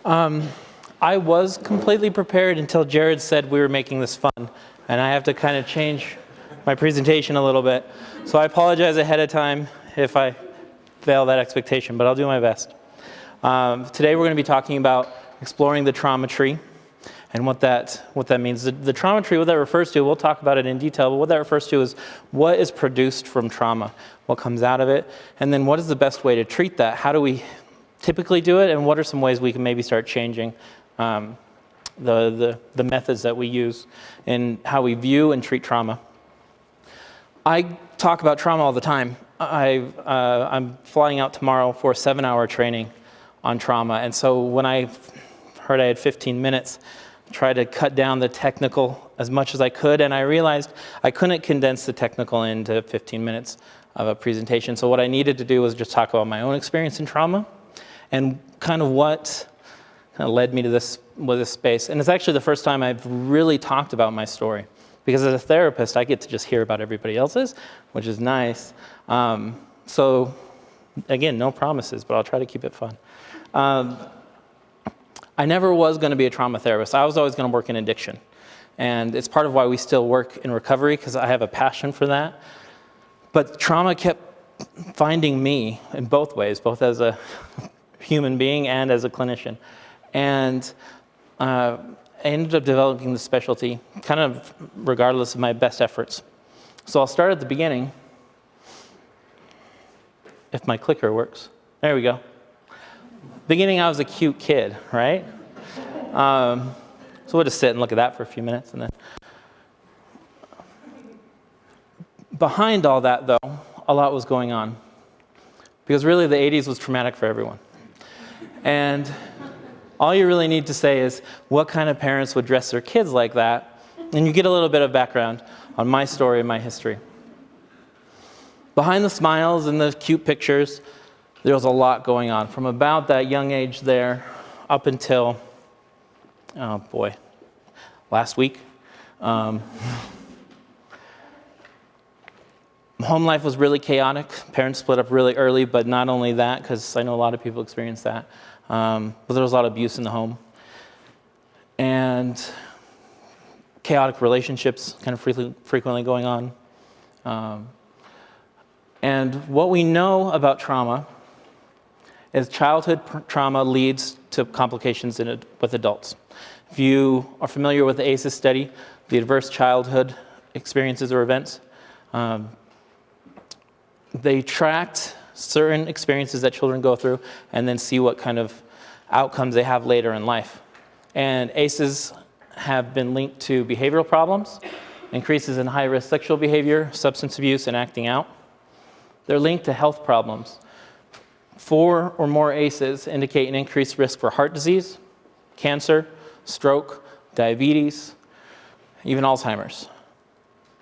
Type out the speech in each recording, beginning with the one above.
I was completely prepared until Jared said we were making this fun, and I have to kind of change my presentation a little bit. So I apologize ahead of time if I fail that expectation, but I'll do my best. Today we're going to be talking about exploring the trauma tree and what that means. The trauma tree, what that refers to, we'll talk about it in detail, but what that refers to is what is produced from trauma, what comes out of it, and then what is the best way to treat that? How do we typically do it, and what are some ways we can maybe start changing the methods that we use in how we view and treat trauma. I talk about trauma all the time. I'm flying out tomorrow for a 7-hour training on trauma, and so when I heard I had 15 minutes, I tried to cut down the technical as much as I could, and I realized I couldn't condense the technical into 15 minutes of a presentation. So what I needed to do was just talk about my own experience in trauma and kind of what led me to this space. And it's actually the first time I've really talked about my story, because as a therapist, I get to just hear about everybody else's, which is nice. So again, no promises, but I'll try to keep it fun. I never was going to be a trauma therapist. I was always going to work in addiction. And it's part of why we still work in recovery, because I have a passion for that. But trauma kept finding me in both ways, both as a human being and as a clinician. And I ended up developing the specialty kind of regardless of my best efforts. So I'll start at the beginning, if my clicker works. There we go. Beginning, I was a cute kid, right? So we'll just sit and look at that for a few minutes. And then behind all that, though, a lot was going on. Because really, the 80s was traumatic for everyone. And all you really need to say is, what kind of parents would dress their kids like that? And you get a little bit of background on my story and my history. Behind the smiles and the cute pictures, there was a lot going on. From about that young age there up until, oh boy, last week. Home life was really chaotic. Parents split up really early, but not only that, because I know a lot of people experience that. But there was a lot of abuse in the home. And chaotic relationships kind of frequently going on. And what we know about trauma is childhood trauma leads to complications with adults. If you are familiar with the ACEs study, the adverse childhood experiences or events, they tracked certain experiences that children go through and then see what kind of outcomes they have later in life. And ACEs have been linked to behavioral problems, increases in high-risk sexual behavior, substance abuse, and acting out. They're linked to health problems. 4 or more ACEs indicate an increased risk for heart disease, cancer, stroke, diabetes, even Alzheimer's.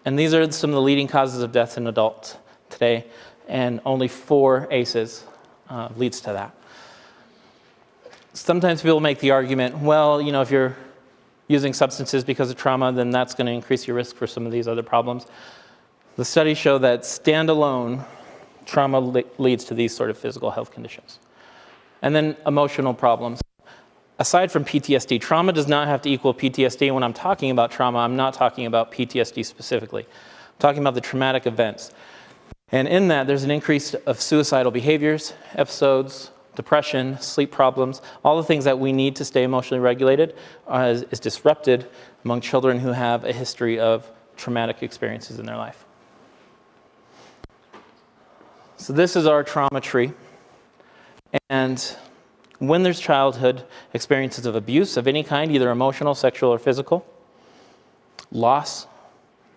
And these are some of the leading causes of death in adults today, and only 4 ACEs leads to that. Sometimes people make the argument, well, you know, if you're using substances because of trauma, then that's going to increase your risk for some of these other problems. The studies show that standalone trauma leads to these sort of physical health conditions. And then emotional problems. Aside from PTSD, trauma does not have to equal PTSD. When I'm talking about trauma, I'm not talking about PTSD specifically. I'm talking about the traumatic events. And in that, there's an increase of suicidal behaviors, episodes, depression, sleep problems, all the things that we need to stay emotionally regulated is disrupted among children who have a history of traumatic experiences in their life. So this is our trauma tree. And when there's childhood experiences of abuse of any kind, either emotional, sexual, or physical, loss,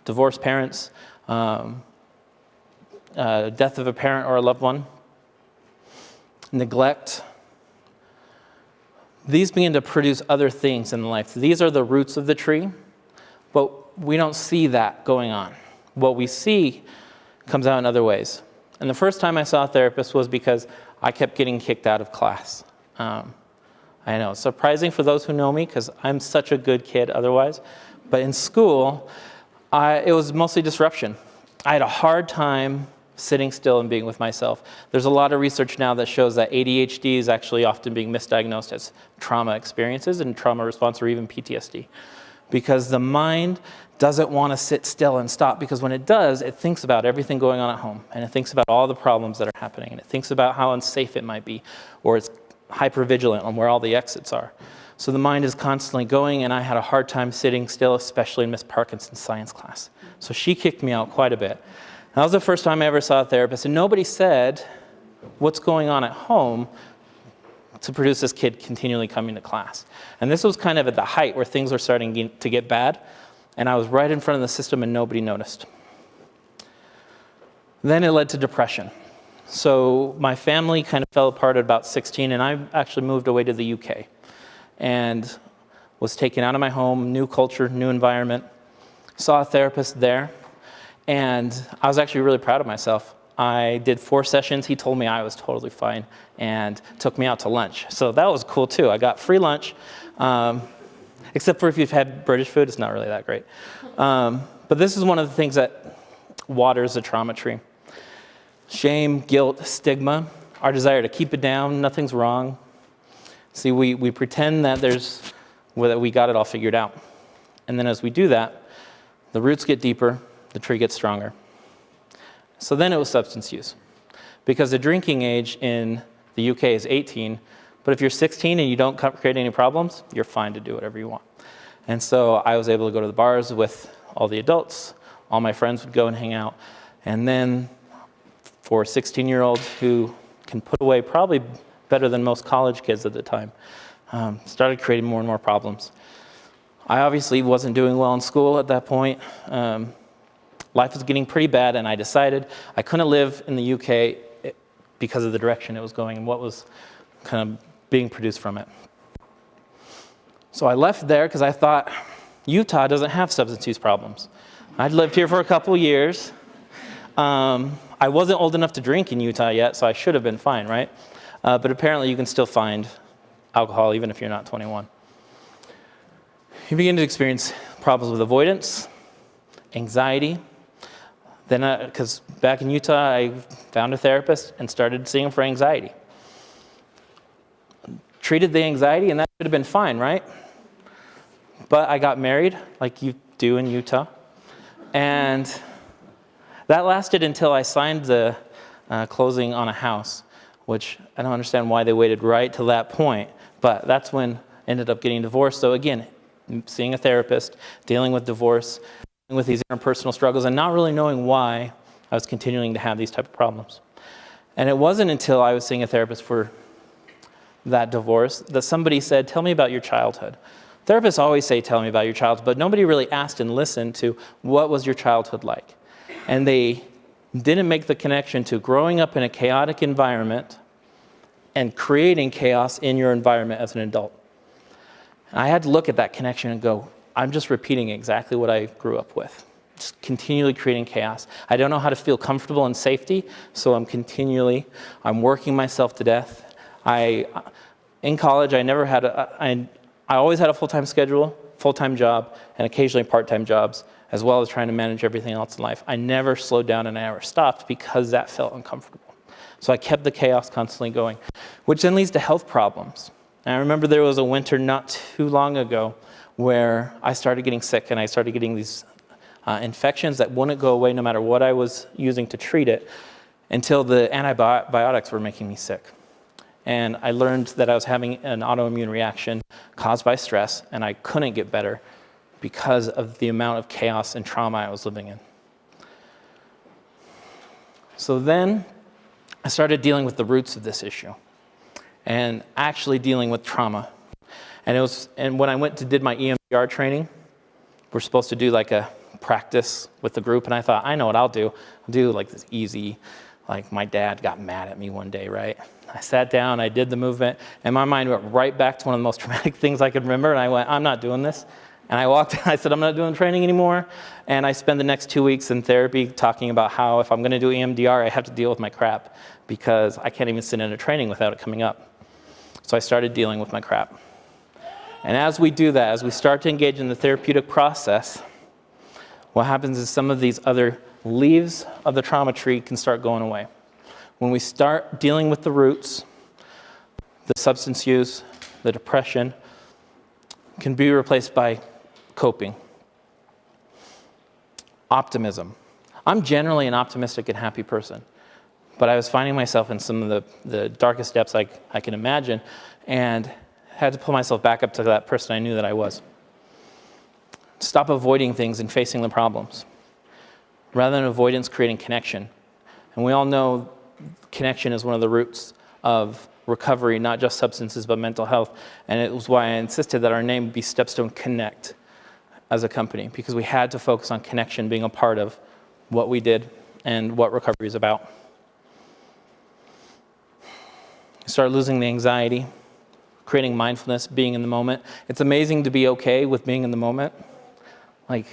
divorced parents, death of a parent or a loved one, neglect, these begin to produce other things in life. These are the roots of the tree, but we don't see that going on. What we see comes out in other ways. And the first time I saw a therapist was because I kept getting kicked out of class. I know, it's surprising for those who know me because I'm such a good kid otherwise. But in school, it was mostly disruption. I had a hard time sitting still and being with myself. There's a lot of research now that shows that ADHD is actually often being misdiagnosed as trauma experiences and trauma response, or even PTSD. Because the mind doesn't want to sit still and stop, because when it does, it thinks about everything going on at home, and it thinks about all the problems that are happening, and it thinks about how unsafe it might be, or it's hypervigilant on where all the exits are. So the mind is constantly going, and I had a hard time sitting still, especially in Miss Parkinson's science class. So she kicked me out quite a bit. That was the first time I ever saw a therapist, and nobody said what's going on at home to produce this kid continually coming to class. And this was kind of at the height where things were starting to get bad, and I was right in front of the system and nobody noticed. Then it led to depression. So my family kind of fell apart at about 16, and I actually moved away to the UK and was taken out of my home, new culture, new environment, saw a therapist there, and I was actually really proud of myself. I did 4 sessions. He told me I was totally fine and took me out to lunch. So that was cool too. I got free lunch, except for if you've had British food, it's not really that great. But this is one of the things that waters the trauma tree. Shame, guilt, stigma, our desire to keep it down, nothing's wrong. See, we pretend that that we got it all figured out. And then as we do that, the roots get deeper, the tree gets stronger. So then it was substance use. Because the drinking age in the UK is 18, but if you're 16 and you don't create any problems, you're fine to do whatever you want. And so I was able to go to the bars with all the adults, all my friends would go and hang out, and then for a 16-year-old who can put away probably better than most college kids at the time, started creating more and more problems. I obviously wasn't doing well in school at that point. Life was getting pretty bad, and I decided I couldn't live in the UK because of the direction it was going and what was kind of being produced from it. So I left there because I thought, Utah doesn't have substance use problems. I'd lived here for a couple years. I wasn't old enough to drink in Utah yet, so I should have been fine, right? But apparently you can still find alcohol even if you're not 21. You begin to experience problems with avoidance, anxiety. Then, because back in Utah, I found a therapist and started seeing him for anxiety. Treated the anxiety, and that should have been fine, right? But I got married, like you do in Utah, and that lasted until I signed the closing on a house, which I don't understand why they waited right till that point, but that's when I ended up getting divorced. So again, seeing a therapist, dealing with divorce, dealing with these interpersonal struggles, and not really knowing why I was continuing to have these type of problems. And it wasn't until I was seeing a therapist for that divorce that somebody said, tell me about your childhood. Therapists always say, tell me about your childhood, but nobody really asked and listened to what was your childhood like. And they didn't make the connection to growing up in a chaotic environment and creating chaos in your environment as an adult. And I had to look at that connection and go, I'm just repeating exactly what I grew up with. Just continually creating chaos. I don't know how to feel comfortable in safety, so I'm working myself to death. In college, I always had a full-time schedule, full-time job, and occasionally part-time jobs, as well as trying to manage everything else in life. I never slowed down and I never stopped because that felt uncomfortable. So I kept the chaos constantly going, which then leads to health problems. And I remember there was a winter not too long ago where I started getting sick and I started getting these infections that wouldn't go away no matter what I was using to treat it until the antibiotics were making me sick. And I learned that I was having an autoimmune reaction caused by stress, and I couldn't get better because of the amount of chaos and trauma I was living in. So then I started dealing with the roots of this issue and actually dealing with trauma. And when I did my EMDR training, we're supposed to do like a practice with the group, and I thought, I know what I'll do. I'll do like this easy, like my dad got mad at me one day, right? I sat down, I did the movement, and my mind went right back to one of the most traumatic things I could remember, and I went, I'm not doing this. And I walked out, I said, I'm not doing training anymore. And I spent the next 2 weeks in therapy talking about how if I'm going to do EMDR, I have to deal with my crap because I can't even sit in a training without it coming up. So I started dealing with my crap. And as we do that, as we start to engage in the therapeutic process, what happens is some of these other leaves of the trauma tree can start going away. When we start dealing with the roots, the substance use, the depression can be replaced by coping. Optimism. I'm generally an optimistic and happy person, but I was finding myself in some of the darkest depths I can imagine, and had to pull myself back up to that person I knew that I was. Stop avoiding things and facing the problems. Rather than avoidance, creating connection. And we all know connection is one of the roots of recovery, not just substances, but mental health. And it was why I insisted that our name be Stepstone Connect as a company, because we had to focus on connection being a part of what we did and what recovery is about. Start losing the anxiety, creating mindfulness, being in the moment. It's amazing to be okay with being in the moment. Like,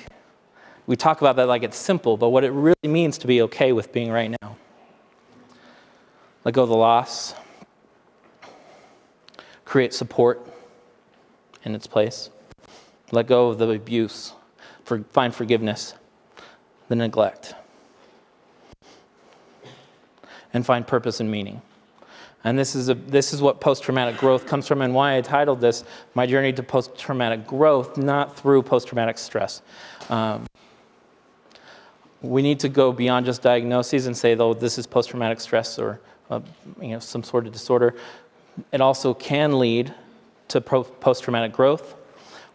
we talk about that like it's simple, but what it really means to be okay with being right now. Let go of the loss. Create support in its place. Let go of the abuse. Find forgiveness, the neglect. And find purpose and meaning. And this is what post-traumatic growth comes from, and why I titled this My Journey to Post-Traumatic Growth, not through post-traumatic stress. We need to go beyond just diagnoses and say, though, this is post-traumatic stress or some sort of disorder. It also can lead to post-traumatic growth,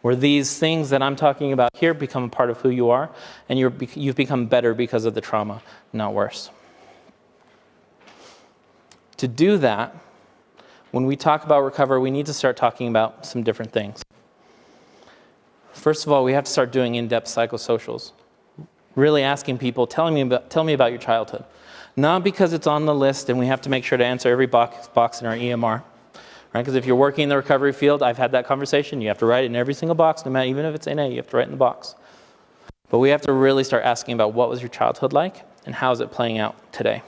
where these things that I'm talking about here become a part of who you are, and you've become better because of the trauma, not worse. To do that, when we talk about recovery, we need to start talking about some different things. First of all, we have to start doing in-depth psychosocials. Really asking people, tell me about your childhood. Not because it's on the list and we have to make sure to answer every box in our EMR. Right? Because if you're working in the recovery field, I've had that conversation, you have to write it in every single box, no matter, even if it's NA, you have to write in the box. But we have to really start asking about what was your childhood like and how is it playing out today.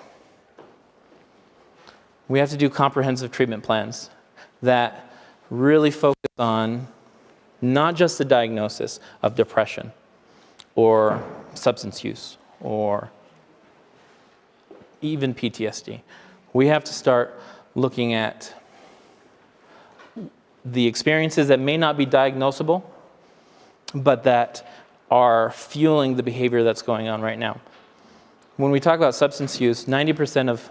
We have to do comprehensive treatment plans that really focus on not just the diagnosis of depression or substance use or even PTSD. We have to start looking at the experiences that may not be diagnosable, but that are fueling the behavior that's going on right now. When we talk about substance use, 90% of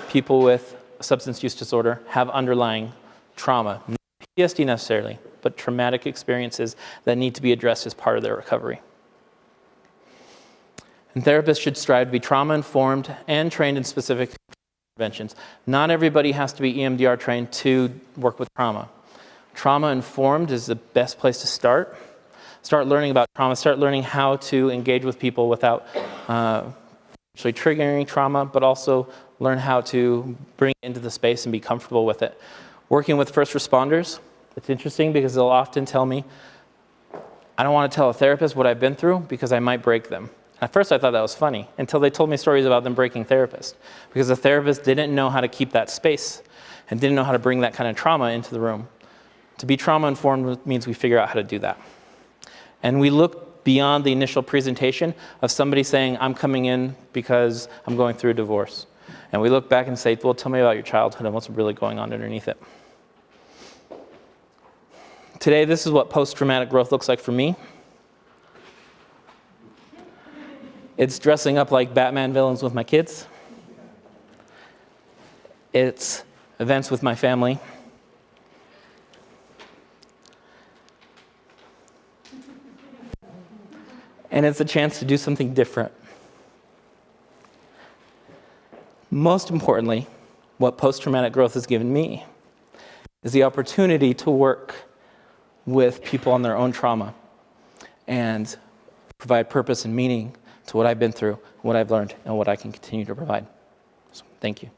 people with substance use disorder have underlying trauma. Not PTSD necessarily, but traumatic experiences that need to be addressed as part of their recovery. And therapists should strive to be trauma-informed and trained in specific interventions. Not everybody has to be EMDR trained to work with trauma. Trauma-informed is the best place to start. Start learning about trauma. Start learning how to engage with people without actually triggering trauma, but also learn how to bring it into the space and be comfortable with it. Working with first responders, it's interesting because they'll often tell me, I don't want to tell a therapist what I've been through because I might break them. At first I thought that was funny, until they told me stories about them breaking therapists, because the therapist didn't know how to keep that space and didn't know how to bring that kind of trauma into the room. To be trauma-informed means we figure out how to do that. And we look beyond the initial presentation of somebody saying, I'm coming in because I'm going through a divorce. And we look back and say, well, tell me about your childhood and what's really going on underneath it. Today, this is what post-traumatic growth looks like for me. It's dressing up like Batman villains with my kids. It's events with my family. And it's a chance to do something different. Most importantly, what post-traumatic growth has given me is the opportunity to work with people on their own trauma and provide purpose and meaning to what I've been through, what I've learned, and what I can continue to provide. So, thank you.